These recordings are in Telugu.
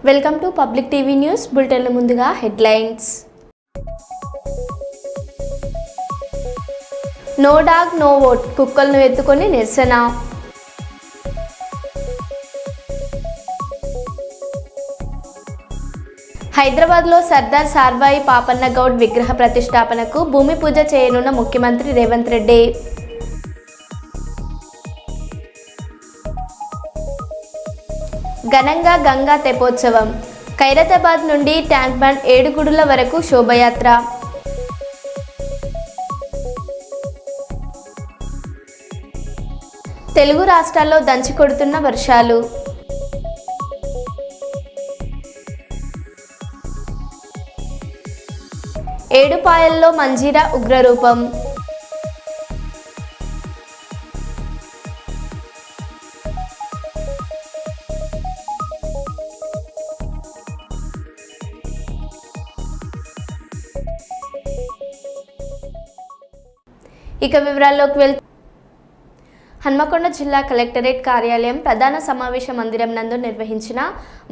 Welcome to public TV news bulletin. ముందుగా headlines. No dog no vote, కుక్కలను ఎత్తుకొని నిరసన. హైదరాబాద్లో సర్దార్ సర్వాయి పాపన్న గౌడ్ విగ్రహ ప్రతిష్టాపనకు భూమి పూజ చేయనున్న ముఖ్యమంత్రి రేవంత్ రెడ్డి. ఘనంగా గంగా తెప్పోత్సవం. ఖైరతాబాద్ నుండి ట్యాంక్ బండ్ ఏడుగుడుల వరకు శోభయాత్ర. తెలుగు రాష్ట్రాల్లో దంచి కొడుతున్న వర్షాలు. ఏడుపాయల్లో మంజీరా ఉగ్రరూపం. ఇక వివరాల్లోకి వెళ్తే హన్మకొండ జిల్లా కలెక్టరేట్ కార్యాలయం ప్రధాన సమావేశ మందిరం నందు నిర్వహించిన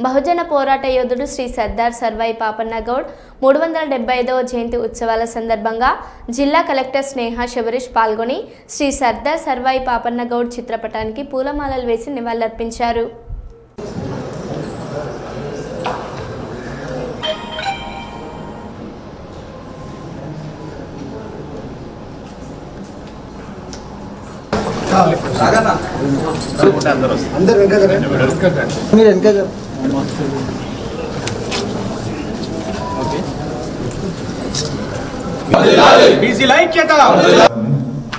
బహుజన పోరాట యోధుడు శ్రీ సర్దార్ సర్వాయి పాపన్న గౌడ్ 375వ జయంతి ఉత్సవాల సందర్భంగా జిల్లా కలెక్టర్ స్నేహ శబరీష్ పాల్గొని శ్రీ సర్దార్ సర్వాయి పాపన్న గౌడ్ చిత్రపటానికి పూలమాలలు వేసి నివాళులర్పించారు.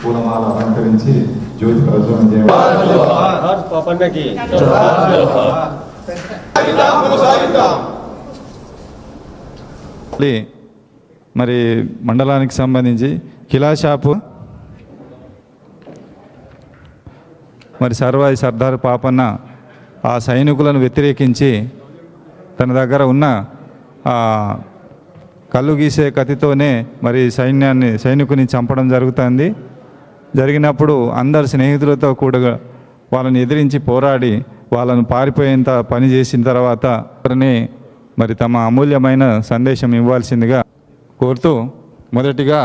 పూలమాల అలంకరించి జ్యోతి ప్రజ్వలన మరి మండలానికి సంబంధించి కిలా షాపు మరి సర్దార్ పాపన్న ఆ సైనికులను వ్యతిరేకించి తన దగ్గర ఉన్న కళ్ళు గీసే కత్తితోనే మరి సైనికుని చంపడం జరిగినప్పుడు అందరు స్నేహితులతో కూడా వాళ్ళని ఎదిరించి పోరాడి వాళ్ళను పారిపోయేంత పని చేసిన తర్వాత మరి తమ అమూల్యమైన సందేశం ఇవ్వాల్సిందిగా కోరుతూ మొదటిగా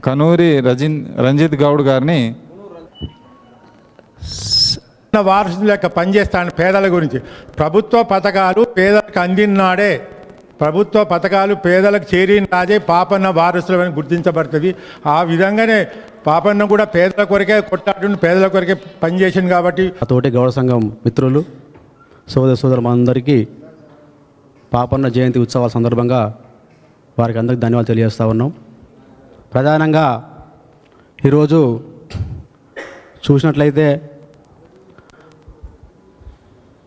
కనూరి రంజిత్ గౌడ్ గారిని వారసుల యొక్క పనిచేస్తాను. పేదల గురించి ప్రభుత్వ పథకాలు పేదలకు అందినాడే, ప్రభుత్వ పథకాలు పేదలకు చేరిన రాజే పాపన్న వారసులని గుర్తించబడుతుంది. ఆ విధంగానే పాపన్న కూడా పేదల కొరకే కొట్లాడుని పేదల కొరకే పనిచేసింది. కాబట్టి తోటి గౌడ సంఘం మిత్రులు సోదరులందరికీ పాపన్న జయంతి ఉత్సవాల సందర్భంగా వారికి అందరికీ ధన్యవాదాలు తెలియజేస్తూ ఉన్నాం. ప్రధానంగా ఈరోజు చూసినట్లయితే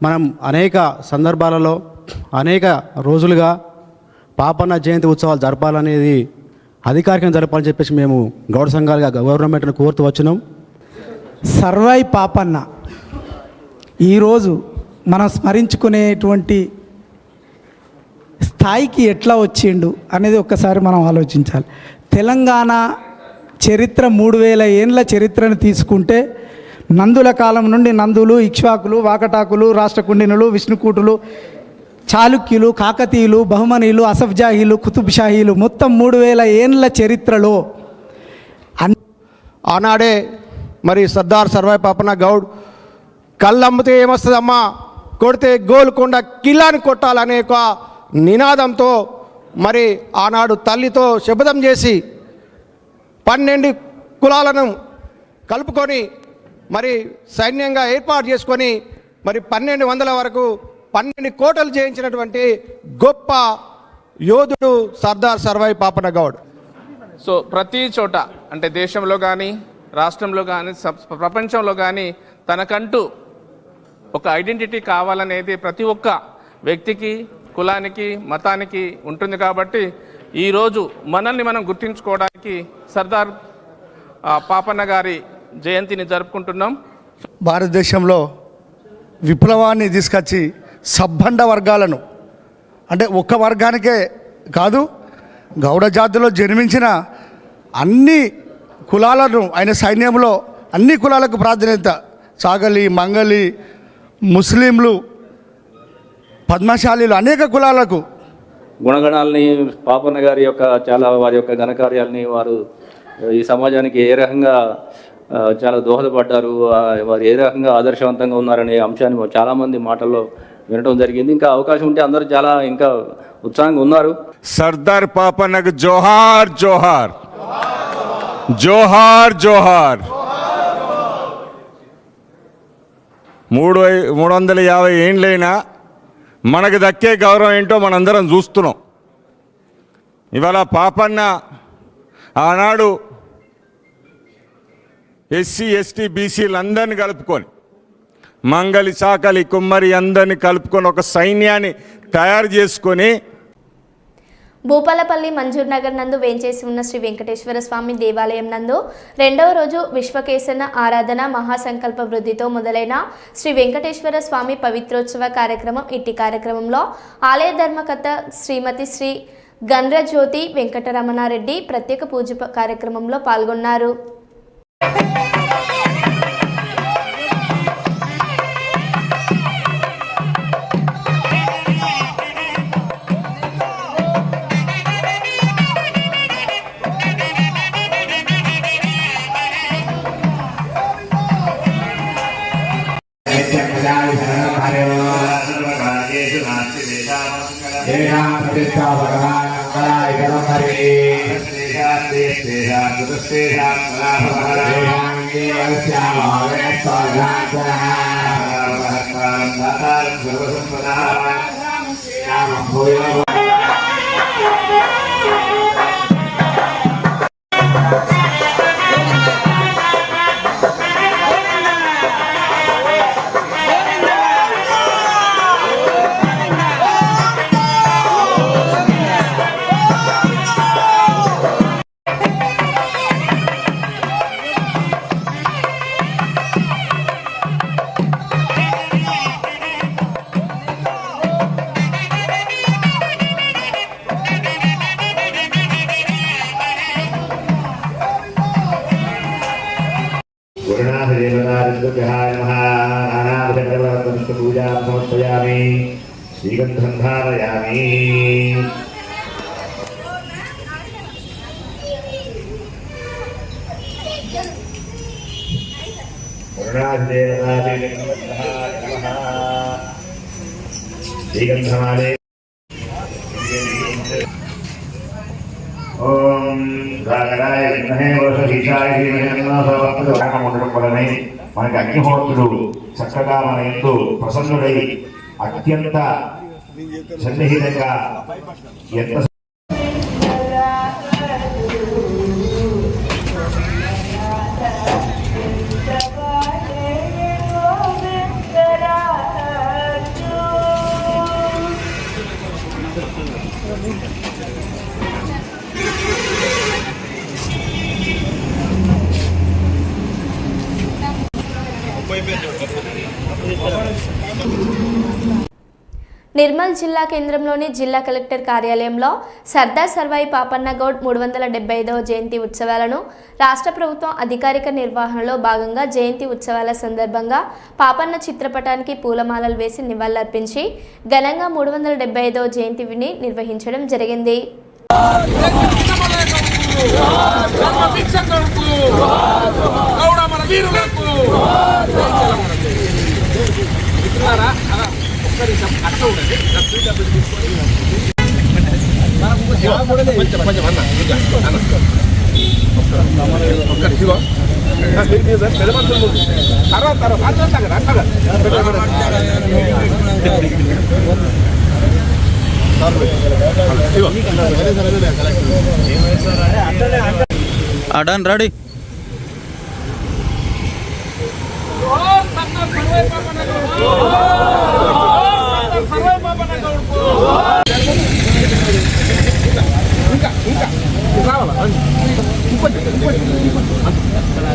మనం అనేక సందర్భాలలో అనేక రోజులుగా పాపన్న జయంతి ఉత్సవాలు జరపాలనేది అధికారికంగా జరపాలని చెప్పేసి మేము గౌడ సంఘాలుగా గవర్నమెంట్ను కోరుతూ వచ్చినాం. సర్వాయి పాపన్న ఈరోజు మనం స్మరించుకునేటువంటి స్థాయికి ఎట్లా వచ్చిండు అనేది ఒక్కసారి మనం ఆలోచించాలి. తెలంగాణ చరిత్ర 3000 ఏండ్ల చరిత్రను తీసుకుంటే నందుల కాలం నుండి నందులు, ఇక్ష్వాకులు, వాకటాకులు, రాష్ట్రకుండినులు, విష్ణుకూటులు, చాళుక్యులు, కాకతీయులు, బహుమనీయులు, అసఫ్జాహీలు, కుతుబ్షాహీలు మొత్తం 3000 ఏండ్ల చరిత్రలో ఆనాడే మరి సర్దార్ సర్వాయి పాపన్న గౌడ్ కళ్ళమ్మితే ఏమొస్తుందమ్మా, కొడితే గోల్కొండ కిల్లాని కొట్టాలనే ఒక నినాదంతో మరి ఆనాడు తల్లితో శపథం చేసి 12 కులాలను కలుపుకొని మరి సైన్యంగా ఏర్పాటు చేసుకొని మరి 1200 వరకు 12 కోటలు జయించినటువంటి గొప్ప యోధుడు సర్దార్ సర్వాయి పాపన్న గౌడ్. సో ప్రతి చోట అంటే దేశంలో కానీ రాష్ట్రంలో కానీ ప్రపంచంలో కానీ తనకంటూ ఒక ఐడెంటిటీ కావాలనేది ప్రతి ఒక్క వ్యక్తికి, కులానికి, మతానికి ఉంటుంది. కాబట్టి ఈరోజు మనల్ని మనం గుర్తించుకోవడానికి సర్దార్ పాపన్న గారి జయంతిని జరుపుకుంటున్నాం. భారతదేశంలో విప్లవాన్ని తీసుకొచ్చి సబ్బండ వర్గాలను అంటే ఒక్క వర్గానికే కాదు, గౌడ జాతిలో జన్మించిన అన్ని కులాలను ఆయన సైన్యంలో అన్ని కులాలకు ప్రాధాన్యత, సాగలి, మంగలి, ముస్లింలు పద్మశాలీలు అనేక కులాలకు గుణగణాలని పాపన్న గారి యొక్క వారి యొక్క ఘనకార్యాలని వారు ఈ సమాజానికి ఏ రకంగా చాలా దోహదపడ్డారు, వారు ఏ రకంగా ఆదర్శవంతంగా ఉన్నారనే అంశాన్ని చాలామంది మాటల్లో వినడం జరిగింది. ఇంకా అవకాశం ఉంటే అందరూ చాలా ఇంకా ఉత్సాహంగా ఉన్నారు. సర్దార్ పాపన్నకు జోహార్ జోహార్ జోహార్ జోహార్. 350 ఏండ్లైనా మనకు దక్కే గౌరవం ఏంటో మనందరం చూస్తున్నాం. ఇవాళ పాపన్న ఆనాడు ఎస్సీ ఎస్టీ బీసీలందరినీ కలుపుకొని మంగలి చాకలి కుమ్మరి అందరినీ కలుపుకొని ఒక సైన్యాన్ని తయారు చేసుకొని భూపాలపల్లి మంజూర్ నగర్ నందు వేంచేసి ఉన్న శ్రీ వెంకటేశ్వర స్వామి దేవాలయం నందు 2వ రోజు విశ్వకేశన ఆరాధన మహాసంకల్ప వృద్ధితో మొదలైన శ్రీ వెంకటేశ్వర స్వామి పవిత్రోత్సవ కార్యక్రమం. ఇట్టి కార్యక్రమంలో ఆలయ ధర్మకర్త శ్రీమతి శ్రీ గండ్రజ్యోతి వెంకటరమణారెడ్డి ప్రత్యేక పూజ కార్యక్రమంలో పాల్గొన్నారు. श्रीगंधं धारयामि. श्रीगंधमाले ओम रागराय विद्महे वरुणीशाय धीमहि तन्नो प्रचोदयात्. ఉండడం వలనే మనకి అగ్నిహోత్రుడు చక్కగా మన యందు ప్రసన్నుడై అత్యంత సన్నిహితంగా ఎంత నిర్మల్ జిల్లా కేంద్రంలోని జిల్లా కలెక్టర్ కార్యాలయంలో సర్దార్ సర్వాయి పాపన్న గౌడ్ 375వ జయంతి ఉత్సవాలను రాష్ట్ర ప్రభుత్వం అధికారిక నిర్వహణలో భాగంగా జయంతి ఉత్సవాల సందర్భంగా పాపన్న చిత్రపటానికి పూలమాలలు వేసి నివాళులర్పించి ఘనంగా 375వ జయంతిని నిర్వహించడం జరిగింది. Adan ready.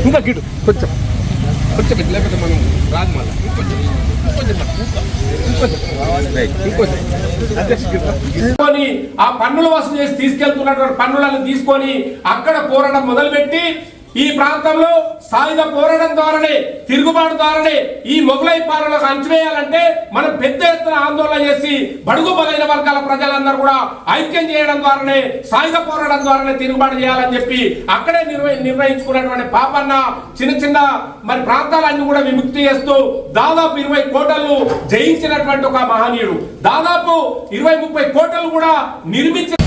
ఇంకా గిడు కొంచెం కొంచెం లేకపోతే మనం రాదు మళ్ళీ తీసుకొని ఆ పన్నులు వసూలు చేసి తీసుకెళ్తున్నటువంటి పన్నులను తీసుకొని అక్కడ పోరాటం మొదలుపెట్టి ఈ ప్రాంతంలో సాయుధ పోరాటం ద్వారానే, తిరుగుబాటు ద్వారానే ఈ మొఘలై పాలనకు అంచివేయాలంటే మనం పెద్ద ఎత్తున ఆందోళన చేసి బడుగు బలైన వర్గాల ప్రజలందరూ కూడా ఐక్యం చేయడం ద్వారానే, సాయుధ పోరాటం ద్వారానే తిరుగుబాటు చేయాలని చెప్పి అక్కడే నిర్ణయించుకున్నటువంటి పాపన్న చిన్న చిన్న మరి ప్రాంతాలన్నీ కూడా విముక్తి చేస్తూ దాదాపు 20 కోటలు జయించినటువంటి ఒక మహనీయుడు. దాదాపు 20-30 కోటలు కూడా నిర్మించిన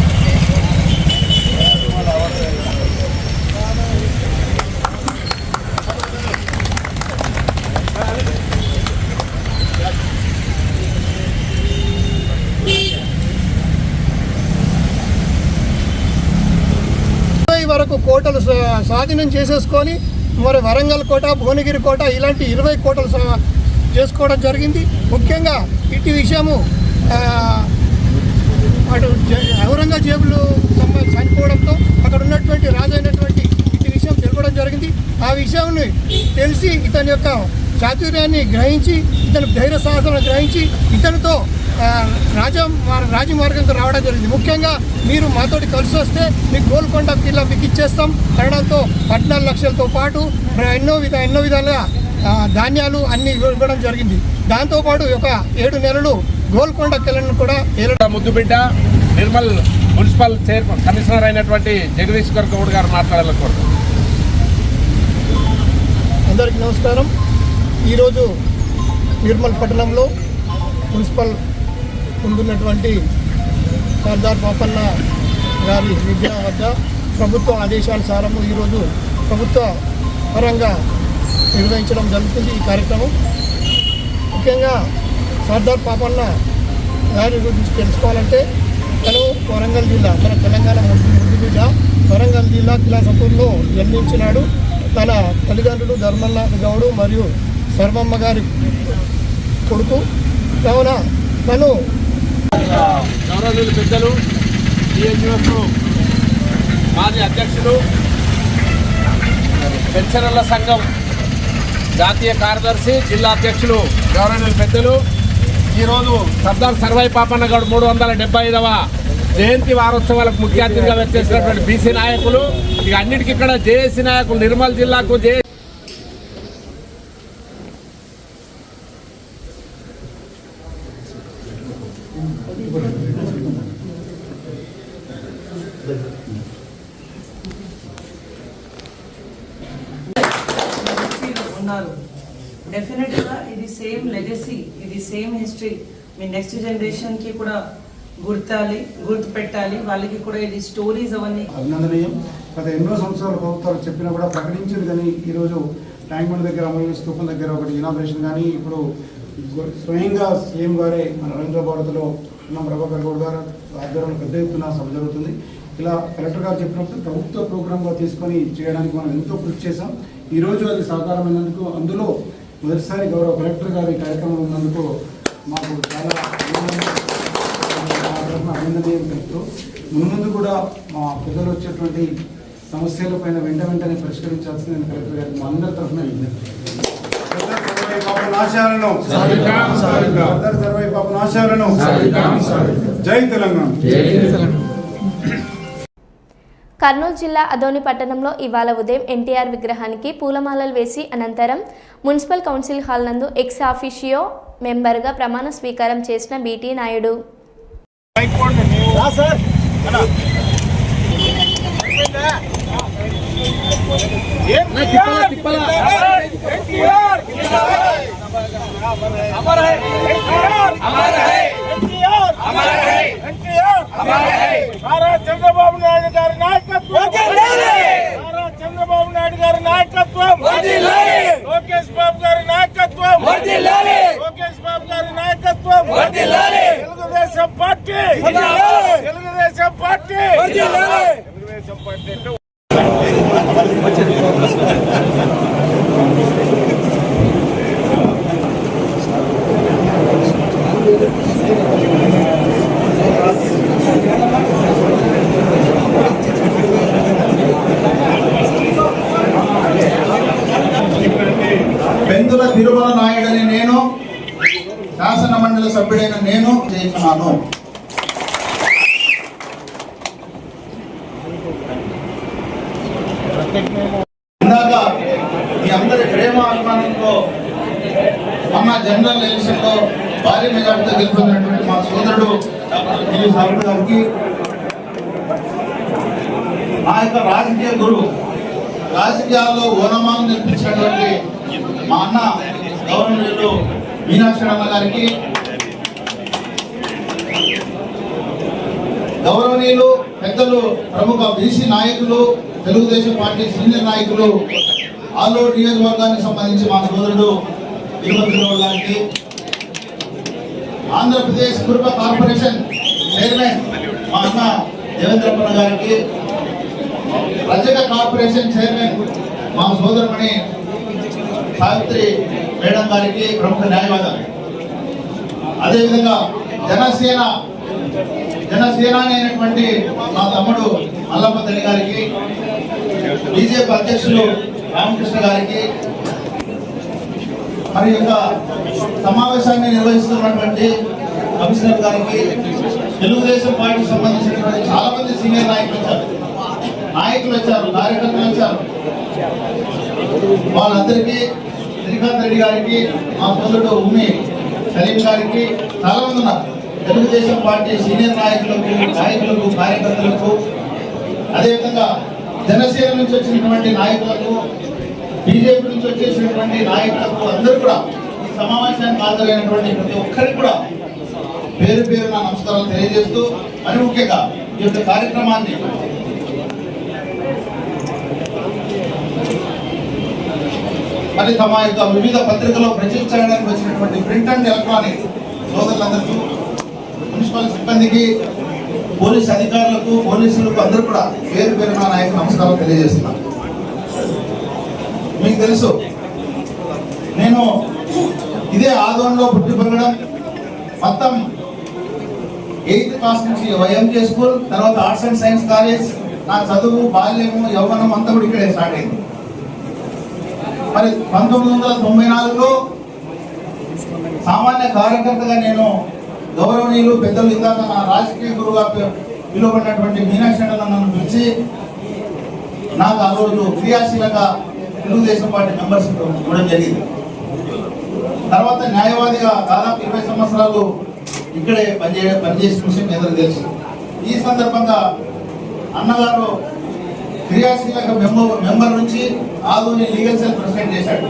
వరకు కోటలు స్వాధీనం చేసేసుకొని మరి వరంగల్ కోట, భువనగిరి కోట ఇలాంటి 20 కోటలు చేసుకోవడం జరిగింది. ముఖ్యంగా ఇటు విషయము అటు ఔరంగజేబులు చనిపోవడంతో అక్కడ ఉన్నటువంటి రాజైనటువంటి ఇటు విషయం తెలపడం జరిగింది. ఆ విషయాన్ని తెలిసి ఇతని యొక్క చాతుర్యాన్ని గ్రహించి, ఇతని ధైర్య సాహసాలను గ్రహించి ఇతనితో రాజమార్గంతో రావడం జరిగింది. ముఖ్యంగా మీరు మాతోటి కలిసి వస్తే మీకు గోల్కొండ కిల్లా మీకు ఇచ్చేస్తాం అనడంతో 14 లక్షలతో పాటు ఎన్నో విధాలుగా ధాన్యాలు అన్ని ఇవ్వడం జరిగింది. దాంతోపాటు ఒక 7 నెలలు గోల్కొండ కిల్లను కూడా ముద్దుబిడ్డ నిర్మల్ మున్సిపల్ కమిషనర్ అయినటువంటి జగదీశ్వర్ గౌడ్ గారు మాట్లాడాలనుకుంటున్నారు. అందరికీ నమస్కారం. ఈరోజు నిర్మల్ పట్టణంలో మున్సిపల్ ముందున్నటువంటి సర్దార్ పాపన్న గారి విగ్రహం వద్ద ప్రభుత్వ ఆదేశానుసారము ఈరోజు ప్రభుత్వ పరంగా నిర్వహించడం జరుగుతుంది. ఈ కార్యక్రమం ముఖ్యంగా సర్దార్ పాపన్న గారి గురించి తెలుసుకోవాలంటే తను వరంగల్ జిల్లా, మన తెలంగాణ ముద్దుబిడ్డ, వరంగల్ జిల్లా కిలాసపూర్లో జన్మించినాడు. తన తల్లిదండ్రులు ధర్మనాథ్ గౌడ్ మరియు సర్వమ్మ గారి కొడుకు. కావున తను గౌరవనీయులు పెద్దలు టీఎన్యూఎఫ్ మాజీ అధ్యక్షులు, పెన్షనర్ల సంఘం జాతీయ కార్యదర్శి, జిల్లా అధ్యక్షులు గౌరవనీయులు పెద్దలు ఈరోజు సర్దార్ సర్వాయి పాపన్న గౌడ్ 375వ జయంతి వారోత్సవాలకు ముఖ్య అతిథిగా వచ్చేసినటువంటి బీసీ నాయకులు, ఇక అన్నిటికీ ఇక్కడ జేఏసీ నాయకులు, నిర్మల్ జిల్లాకు ఉన్నారు. డెఫినెట్గా ఇది సేమ్ లెగసీ, ఇది సేమ్ హిస్టరీ మీ నెక్స్ట్ జనరేషన్కి కూడా గుర్తు పెట్టాలి. వాళ్ళకి కూడా ఇది స్టోరీస్ అవన్నీ అభినందనీయం. గత ఎన్నో సంవత్సరాల ప్రభుత్వాలు చెప్పినా కూడా ప్రకటించింది. కానీ ఈరోజు ట్యాంక్ బండ్ దగ్గర, అమూల్య స్తూపం దగ్గర ఒకటి ఇనాగ్రేషన్ కానీ, ఇప్పుడు స్వయంగా సీఎం గారే మన రవీంద్ర భారత్లో ఉన్న ప్రభాకర్ గౌడ్ గారు ఆధ్వర్యంలో పెద్ద ఎత్తున సభ జరుగుతుంది. ఇలా కలెక్టర్ గారు చెప్పినప్పుడు ప్రభుత్వ ప్రోగ్రామ్గా తీసుకొని చేయడానికి మనం ఎంతో కృషి చేశాం. ఈరోజు అది సాకారమైనందుకు, అందులో మొదటిసారి గౌరవ కలెక్టర్ గారి కార్యక్రమం ఉన్నందుకు మాకు చాలా అభినందనీయం తెలుపుతూ, మున్ముందు కూడా మా ప్రజలు వచ్చేటువంటి సమస్యలపైన వెంటనే పరిష్కరించాల్సింది నేను కలెక్టర్ గారికి మా అందరి తరఫున జై తెలంగాణ. కర్నూలు జిల్లా అదోని పట్టణంలో ఇవాళ ఉదయం ఎన్టీఆర్ విగ్రహానికి పూలమాలలు వేసి అనంతరం మున్సిపల్ కౌన్సిల్ హాల్ నందు ఎక్స్ ఆఫీషియో మెంబర్గా ప్రమాణ స్వీకారం చేసిన బీటీ నాయుడు. చంద్రబాబు నాయుడు గారి నాయకత్వం, చంద్రబాబు నాయుడు గారి నాయకత్వం, లోకేష్ బాబు గారి నాయకత్వం, లోకేష్ బాబు గారి నాయకత్వం, Telugu Desam party, Telugu Desam party, Telugu Desam party. Pendula Tirumala నాయుడని నేను, శాసన మండలి సభ్యుడైన నేను చేస్తున్నాను. మెజార్టీతో మొన్న జనరల్ ఎలక్షన్లో భారీ మెజార్టీతో గెలుపొందినటువంటి మా సోదరుడు డాక్టర్ సాగర్ గారికి, మా యొక్క రాజకీయ గురువు, రాజకీయాల్లో ఓనమాలను నిర్మించినటువంటి మా అన్న గౌరవనీయులు మీనాక్షి అమ్మ గారికి, గౌరవనీయులు పెద్దలు ప్రముఖ బీసీ నాయకులు, తెలుగుదేశం పార్టీ సీనియర్ నాయకులు, ఆలూరు నియోజకవర్గానికి సంబంధించి మా సోదరుడు తిరుపతి గౌడ్ గారికి, ఆంధ్రప్రదేశ్ పురపాలక కార్పొరేషన్ చైర్మన్ మా అన్న దేవేంద్రప్పన్న గారికి, రజక కార్పొరేషన్ చైర్మన్ మా సోదరుమణి సావిత్రి మేడం గారికి, ప్రముఖ న్యాయవాది, అదేవిధంగా జనసేనాని అయినటువంటి మా తమ్ముడు మల్లపల్లి గారికి, బీజేపీ అధ్యక్షులు రామకృష్ణ గారికి, మరి యొక్క సమావేశాన్ని నిర్వహిస్తున్నటువంటి కమిషనర్ గారికి, తెలుగుదేశం పార్టీకి సంబంధించినటువంటి చాలా మంది సీనియర్ నాయకులు వచ్చారు, కార్యకర్తలు వచ్చారు. వాళ్ళందరికీ, శ్రీకాంత్ రెడ్డి గారికి, మా సోదరుడు ఉమ్మి సలీం గారికి, చాలా మంది ఉన్నారు. తెలుగుదేశం పార్టీ సీనియర్ నాయకులకు, కార్యకర్తలకు, అదేవిధంగా జనసేన నుంచి వచ్చినటువంటి నాయకులకు, బీజేపీ నుంచి వచ్చేసినటువంటి నాయకులకు అందరూ కూడా ఈ సమావేశానికి హాజరైనటువంటి ప్రతి ఒక్కరికి కూడా పేరు పేరు నా నమస్కారాలు తెలియజేస్తూ, మరి ముఖ్యంగా ఈ యొక్క కార్యక్రమాన్ని మరి తమ యొక్క వివిధ పత్రికల్లో ప్రచురించడానికి వచ్చినటువంటి ప్రింట్ అండ్ ఎలక్ట్రానిక్ సోదరులందరికీ, మున్సిపల్ సిబ్బందికి, పోలీస్ అధికారులకు, పోలీసులకు అందరూ కూడా పేరు పేరున నా యొక్క నమస్కారాలు తెలియజేస్తున్నాను. మీకు తెలుసు, నేను ఇదే ఆదోన్లో పుట్టి పెరగడం, మొత్తం 8th క్లాస్ నుంచి వైఎంకే స్కూల్, తర్వాత ఆర్ట్స్ అండ్ సైన్స్ కాలేజ్, నా చదువు, బాల్యము, యవ్వనం అంతా కూడా ఇక్కడే స్టార్ట్ అయింది. మరి 1994లో సామాన్య కార్యకర్తగా నేను గౌరవనీయులు పెద్దలు ఇందాక నా రాజకీయ గురువుగా పిలువబడినటువంటి మీనాక్షి నన్ను పిలిచి నాకు ఆ రోజు క్రియాశీలక తెలుగుదేశం పార్టీ మెంబర్షిప్ ఇవ్వడం జరిగింది. తర్వాత న్యాయవాదిగా దాదాపు 20 సంవత్సరాలు ఇక్కడే పనిచేసిన విషయం అందరికీ తెలుసు. ఈ సందర్భంగా అన్నగారు క్రియాశీలక మెంబర్ నుంచి ఆదోని లీగల్ సెల్ ప్రెసిడెంట్ చేశాడు.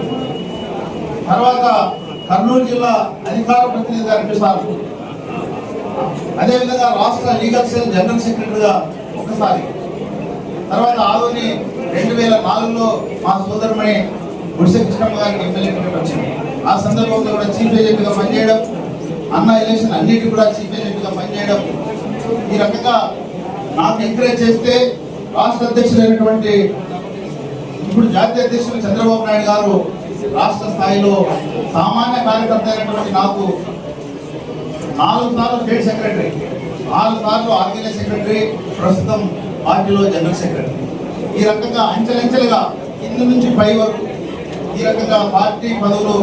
తర్వాత కర్నూలు జిల్లా అధికార ప్రతినిధిగా 2 సార్లు, అదేవిధంగా రాష్ట్ర లీగల్ సెల్ జనరల్ సెక్రటరీగా 1 సారి, తర్వాత ఆదోని 2004లో మా సోదరుమణి గుడిసె కృష్ణమ్మ గారికి ఎమ్మెల్యే టికెట్ వచ్చింది. ఆ సందర్భంలో కూడా చీఫ్ ఏజెంట్గా పనిచేయడం, అన్న ఎలక్షన్ అన్నిటి కూడా చీఫ్ ఏజెంట్గా పనిచేయడం, ఈ రకంగా నాకు ఎంకరేజ్ చేస్తే రాష్ట్ర అధ్యక్షులైనటువంటి ఇప్పుడు జాతీయ అధ్యక్షులు చంద్రబాబు నాయుడు గారు రాష్ట్ర స్థాయిలో సామాన్య కార్యకర్త అయినటువంటి నాకు 4 సార్లు స్టేట్ సెక్రటరీ, 6 సార్లు ఆర్గనైజ్ సెక్రటరీ, ప్రస్తుతం పార్టీలో జనరల్ సెక్రటరీ. ఈ రకంగా అంచెలంచెలుగా కింద నుంచి పై వరకు ఈ రకంగా పార్టీ పదవులు.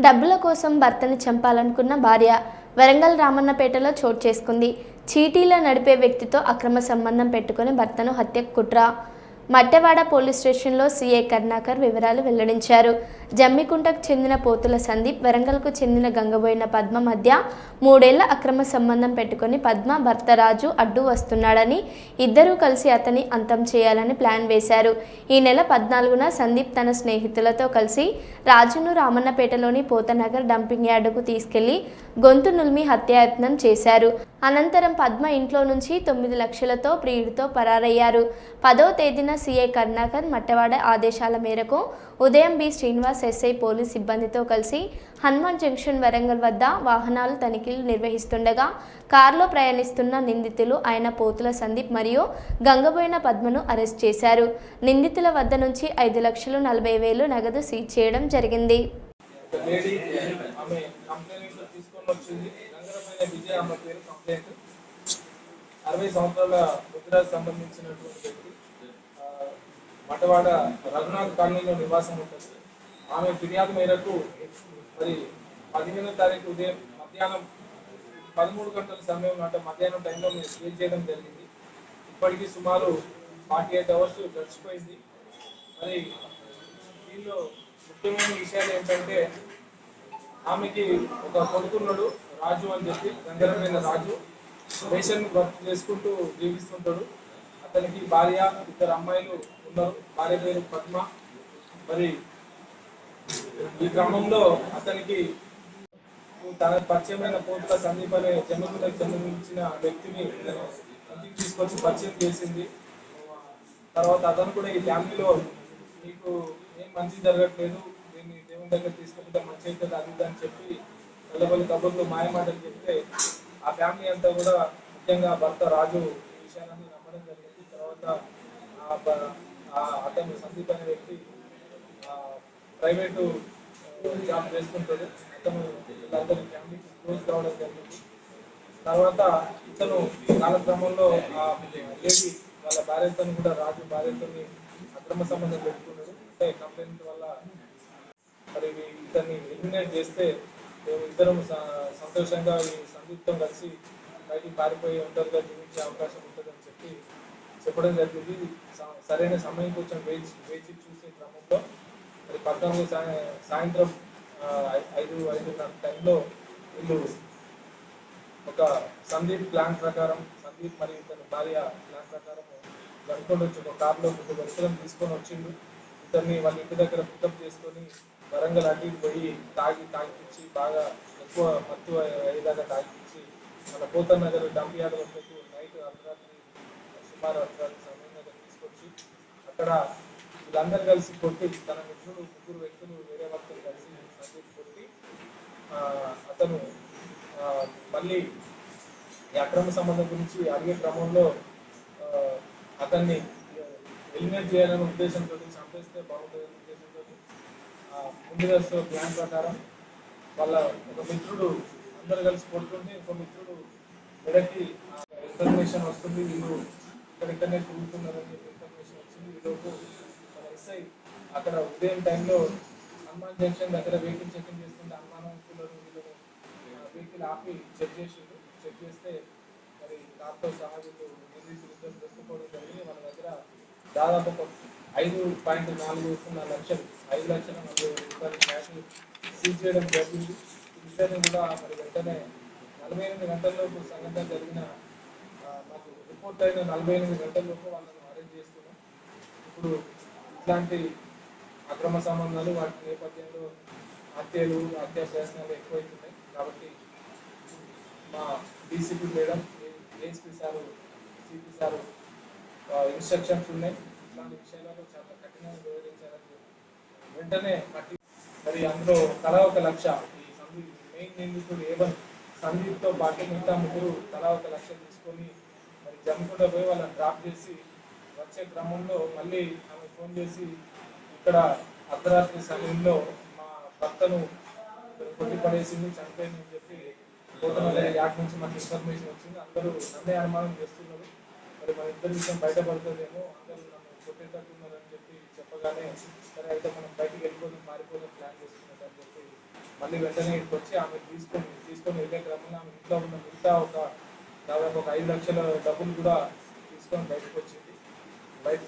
డబ్బుల కోసం భర్తని చంపాలనుకున్న భార్య వరంగల్ రామన్నపేటలో చోటు చేసుకుంది. చీటీల నడిపే వ్యక్తితో అక్రమ సంబంధం పెట్టుకుని భర్తను హత్యకు కుట్ర. మట్టెవాడ పోలీస్ స్టేషన్లో సీఐ కరుణాకర్ వివరాలు వెల్లడించారు. జమ్మికుంటకు చెందిన పోతుల సందీప్, వరంగల్కు చెందిన గంగబోయిన పద్మ మధ్య 3 ఏళ్ల అక్రమ సంబంధం పెట్టుకుని పద్మ భర్త రాజు అడ్డు వస్తున్నాడని, ఇద్దరూ కలిసి అతన్ని అంతం చేయాలని ప్లాన్ వేశారు. ఈ నెల 14న సందీప్ తన స్నేహితులతో కలిసి రాజును రామన్నపేటలోని పోతనగర్ డంపింగ్ యార్డుకు తీసుకెళ్లి గొంతు నులిమి హత్యాయత్నం చేశారు. అనంతరం పద్మ ఇంట్లో నుంచి 9 లక్షలతో ప్రియుడితో పరారయ్యారు. 10వ తేదీన సీఐ కరుణాకర్ మట్టవాడ ఆదేశాల మేరకు ఉదయం బి శ్రీనివాస్ ఎస్ఐ పోలీస్ సిబ్బందితో కలిసి హనుమాన్ జంక్షన్ వరంగల్ వద్ద వాహనాలు తనిఖీలు నిర్వహిస్తుండగా కారులో ప్రయాణిస్తున్న నిందితులు అయిన పోతుల సందీప్ మరియు గంగబోయిన పద్మను అరెస్ట్ చేశారు. నిందితుల వద్ద నుంచి 5,40,000 నగదు సీజ్ చేయడం జరిగింది. విజయ అమ్మ పేరు కంప్లైంట్. 60 సంవత్సరాల వృద్ధురాకు సంబంధించినటువంటి వ్యక్తి మటవాడ రఘునాథ్ కాలనీలో నివాసం ఉంటుంది. ఆమె ఫిర్యాదు మేరకు మరి 15వ తారీఖు ఉదయం మధ్యాహ్నం 13 గంటల సమయం అంటే మధ్యాహ్నం టైంలో మేము స్టే చేయడం జరిగింది. ఇప్పటికీ సుమారు 48 అవర్స్ గడిచిపోయింది. మరి దీనిలో ముఖ్యమైన విషయాలు ఏంటంటే ఆమెకి ఒక కొడుకున్నాడు రాజు అని చెప్పి, గంగరమైన రాజు. రేషన్ వర్క్ చేసుకుంటూ జీవిస్తుంటాడు. అతనికి భార్య, 2 అమ్మాయిలు ఉన్నారు. భార్య పేరు పద్మ. మరి ఈ క్రమంలో అతనికి తన పరిచయమైన పోతుల సందీప్ అనే జమ్మగుండకు సంబంధించిన వ్యక్తిని ఇంటికి తీసుకొచ్చి పరిచయం చేసింది. తర్వాత అతను కూడా ఈ ఫ్యామిలీలో నీకు ఏం మంచి జరగట్లేదు, దీన్ని దేవుని దగ్గర తీసుకుంటే మంచి అవుతుంది అది అని చెప్పి వెళ్ళబల్లి కబుర్లు మాయమాటలు చెప్తే ఆ ఫ్యామిలీ అంతా కూడా ముఖ్యంగా భర్త రాజు ఈ విషయాన్ని నమ్మడం జరిగింది. తర్వాత అతను సందీప్ అనే వ్యక్తి ప్రైవేటు జాబ్ చేసుకుంటాడు. అతను వీళ్ళందరి ఫ్యామిలీకి క్లోజ్ కావడం జరిగింది. తర్వాత ఇతను కాలక్రమంలో ఆ లేడీ వాళ్ళ భార్యతో కూడా రాజు భార్యతో అక్రమ సంబంధం పెట్టుకున్నాడు. అంటే కంప్లైంట్ వల్ల మరి ఇతన్ని ఎలిమినేట్ చేస్తే మేము ఇద్దరం సంతోషంగా ఈ సందీప్తో కలిసి బయటికి పారిపోయి ఒంటరిగా జీవించే అవకాశం ఉంటుందని చెప్పడం జరిగింది. సరైన సమయం కొంచెం వేచి చూసే క్రమంలో మరి 14 సాయంత్రం 5:05 టైంలో వీళ్ళు ఒక సందీప్ ప్లాన్ ప్రకారం, సందీప్ మరియు ఇతని భార్య ప్లాన్ ప్రకారం గనుకొని వచ్చి ఒక కార్లో 3 వ్యక్తులను తీసుకొని వచ్చిండు. ఇతన్ని వాళ్ళ ఇంటి దగ్గర పికప్ చేసుకొని వరంగల్ అడ్డీకి పోయి తాగిపించి బాగా ఎక్కువ మత్తు అయ్యేదాకా తాగిపించి మన పోతన్ నగర్ డంపియార్డ్ వద్దకు నైట్ అర్ధరాత్రి సుమారు అర్ధరాత్రి సమయం దగ్గర తీసుకొచ్చి అక్కడ వీళ్ళందరూ కలిసి కొట్టి తన మిత్రులు 3 వ్యక్తులు వేరే వ్యక్తులు కలిసి సందీప్ కొట్టి అతను మళ్ళీ ఈ అక్రమ సంబంధం గురించి అడిగే క్రమంలో అతన్ని ఎలిమినేట్ చేయాలనే ఉద్దేశంతో చంపేస్తే బాగుంటుందనే ఉద్దేశంతో ముందుగా ప్లాన్ ప్రకారం వాళ్ళ ఒక మిత్రుడు అందరు కలిసి కొడుతుంటే ఒక మిత్రుడు మెడకి ఇన్ఫర్మేషన్ వస్తుంది, వీళ్ళు ఇక్కడనే తిరుగుతున్నారని చెప్పి ఇన్ఫర్మేషన్ వచ్చింది. వీళ్ళకు మన ఎస్ఐ అక్కడ ఉదయం టైంలో హనుమాన్ జంక్షన్ దగ్గర వెహికల్ చెకింగ్ చేస్తుంటే అనుమానవంతులను వీళ్ళను వెహికల్ ఆపి చెక్ చేస్తే మరి కార్తో సహా వీళ్ళు నిందితులు దొరుకుకోవడం జరిగింది. మన దగ్గర దాదాపు 5.4 లక్షలు 5,40,000 క్యాష్ సీజ్ చేయడం జరిగింది. ఈ విషయాన్ని కూడా మరి వెంటనే 48 గంటల్లోపు సంఘటన జరిగిన మాకు రిపోర్ట్ అయిన 48 గంటల్లోపు వాళ్ళను అరెస్ట్ చేస్తున్నాం. ఇప్పుడు ఇట్లాంటి అక్రమ సంబంధాలు వాటి నేపథ్యంలో హత్యా ప్రయత్నాలు ఎక్కువైతున్నాయి. కాబట్టి మా DCP madam, ASP sir, CP sir instructions ఉన్నాయి. ఇట్లాంటి విషయాలలో చాలా కఠినంగా వివరించాలని వెంటనే మరి అందులో తలా 1 లక్ష ఈ సందీప్ మెయిన్ నిందితుడు ఏవన్ సందీప్తో పాటు మిగతా 3 తలా 1 లక్ష తీసుకొని మరి జమ్మికుంట పోయి వాళ్ళని డ్రాప్ చేసి వచ్చే క్రమంలో మళ్ళీ ఆమె ఫోన్ చేసి ఇక్కడ అర్ధరాత్రి సమయంలో మా భర్తను కొట్టి పడేసింది, చనిపోయిందని చెప్పి కోటనగర్ యాడ్ నుంచి మనకి ఇన్ఫర్మేషన్ వచ్చింది. అందరూ నన్నే అనుమానం చేస్తున్నారు. మరి మన ఇద్దరి విషయం బయటపడుతుందేమో, అందరూ నన్ను కొట్టేటట్టున్నారని చెప్పి చెప్పగానే సరే అయితే మనం బయటికి పారిపోదాం ప్లాన్ చేస్తున్నట్టు అని చెప్పి మళ్ళీ వెంటనే ఇక్కడికి వచ్చి ఆమె తీసుకొని వెళ్ళే క్రమంలో ఆమె ఇంట్లో ఉన్న మిగతా దాదాపు 5 లక్షల డబ్బులు కూడా తీసుకొని బయటకు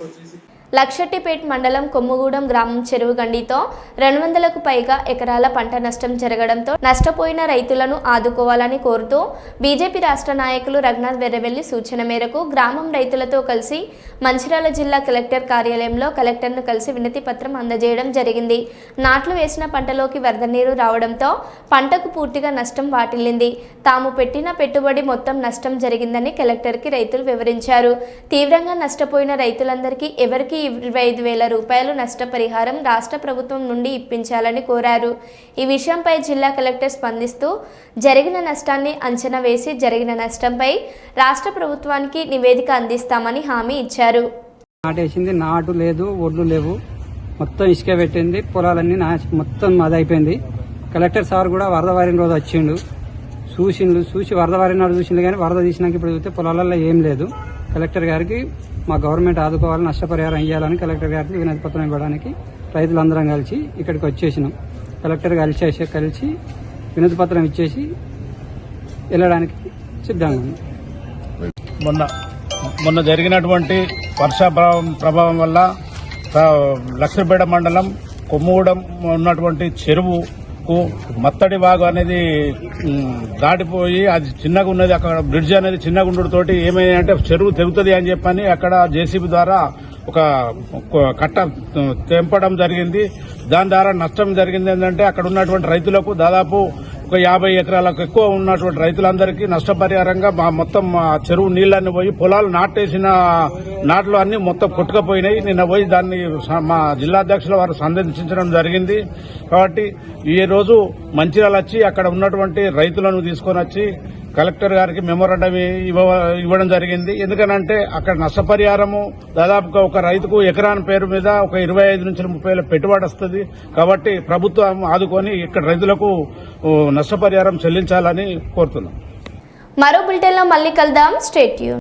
వచ్చేసి లక్షట్టిపేట్ మండలం కొమ్ముగూడెం గ్రామం చెరువు గండితో 200కు పైగా ఎకరాల పంట నష్టం జరగడంతో నష్టపోయిన రైతులను ఆదుకోవాలని కోరుతూ బీజేపీ రాష్ట్ర నాయకులు రఘునాథ్ వెర్రవెల్లి సూచన మేరకు గ్రామం రైతులతో కలిసి మంచిర్యాల జిల్లా కలెక్టర్ కార్యాలయంలో కలెక్టర్ను కలిసి వినతి పత్రం అందజేయడం జరిగింది. నాట్లు వేసిన పంటలోకి వరద నీరు రావడంతో పంటకు పూర్తిగా నష్టం వాటిల్లింది. తాము పెట్టిన పెట్టుబడి మొత్తం నష్టం జరిగిందని కలెక్టర్కి రైతులు వివరించారు. తీవ్రంగా నష్టపోయిన రైతులందరికీ ఎవరికి 25,000 రూపాయలు నష్టపరిహారం రాష్ట్ర ప్రభుత్వం నుండి ఇప్పించాలని కోరారు. ఈ విషయంపై జిల్లా కలెక్టర్ స్పందిస్తూ జరిగిన నష్టాన్ని అంచనా వేసి జరిగిన నష్టంపై రాష్ట్ర ప్రభుత్వానికి నివేదిక అందిస్తామని హామీ ఇచ్చారు. నాటేసింది, నాటు లేదు, ఒడ్లు లేవు, మొత్తం ఇసుక పెట్టింది, పొలాలన్నీ మొత్తం అదైపోయింది. కలెక్టర్ సార్ కూడా వరద వారిన రోజు వచ్చిండు, చూసి వరద వారిన నాడు చూసిండు. కానీ వరద తీసినాక ఇప్పుడు చూస్తే పొలాలలో ఏం లేదు. కలెక్టర్ గారికి మా గవర్నమెంట్ ఆదుకోవాలని, నష్టపరిహారం ఇవ్వాలని కలెక్టర్ గారికి వినతి పత్రం ఇవ్వడానికి రైతులందరం కలిసి ఇక్కడికి వచ్చేసినాం. కలెక్టర్ కలిసి వినతి పత్రం ఇచ్చేసి వెళ్ళడానికి సిద్ధంగా ఉంది. మొన్న జరిగినటువంటి వర్ష ప్రభావం వల్ల లక్షపేట మండలం కొమ్మగూడెం ఉన్నటువంటి చెరువుకు మత్తడి వాగు అనేది దాటిపోయి అది చిన్నగా ఉన్నది. అక్కడ బ్రిడ్జ్ అనేది చిన్నగా ఉండడంతోటి ఏమైందంటే చెరువు తెగుతుంది అని చెప్పని అక్కడ జేసీబీ ద్వారా ఒక కట్ట తెంపడం జరిగింది. దాని ద్వారా నష్టం జరిగింది ఏంటంటే అక్కడ ఉన్నటువంటి రైతులకు దాదాపు ఒక 50 ఎకరాలకు ఎక్కువ ఉన్నటువంటి రైతులందరికీ నష్టపరిహారంగా మొత్తం చెరువు నీళ్లన్నీ పోయి పొలాలు నాటేసిన నాట్లు అన్ని మొత్తం కొట్టుకుపోయినాయి. నిన్న పోయి దాన్ని మా జిల్లా అధ్యక్షుల వారు సందర్శించడం జరిగింది. కాబట్టి ఈ రోజు మంచిర్యాల వచ్చి అక్కడ ఉన్నటువంటి రైతులను తీసుకొని వచ్చి కలెక్టర్ గారికి మెమోరాండం ఇవ్వడం జరిగింది. ఎందుకనంటే అక్కడ నష్టపరిహారము దాదాపుగా ఒక రైతుకు ఎకరాని పేరు మీద ఒక 25 నుంచి 30 పెట్టుబడి వస్తుంది. కాబట్టి ప్రభుత్వం ఆదుకొని ఇక్కడ రైతులకు నష్టపరిహారం చెల్లించాలని కోరుతున్నాం. మరో బులెటిన్లో మళ్ళీ కలుద్దాం. Stay tune.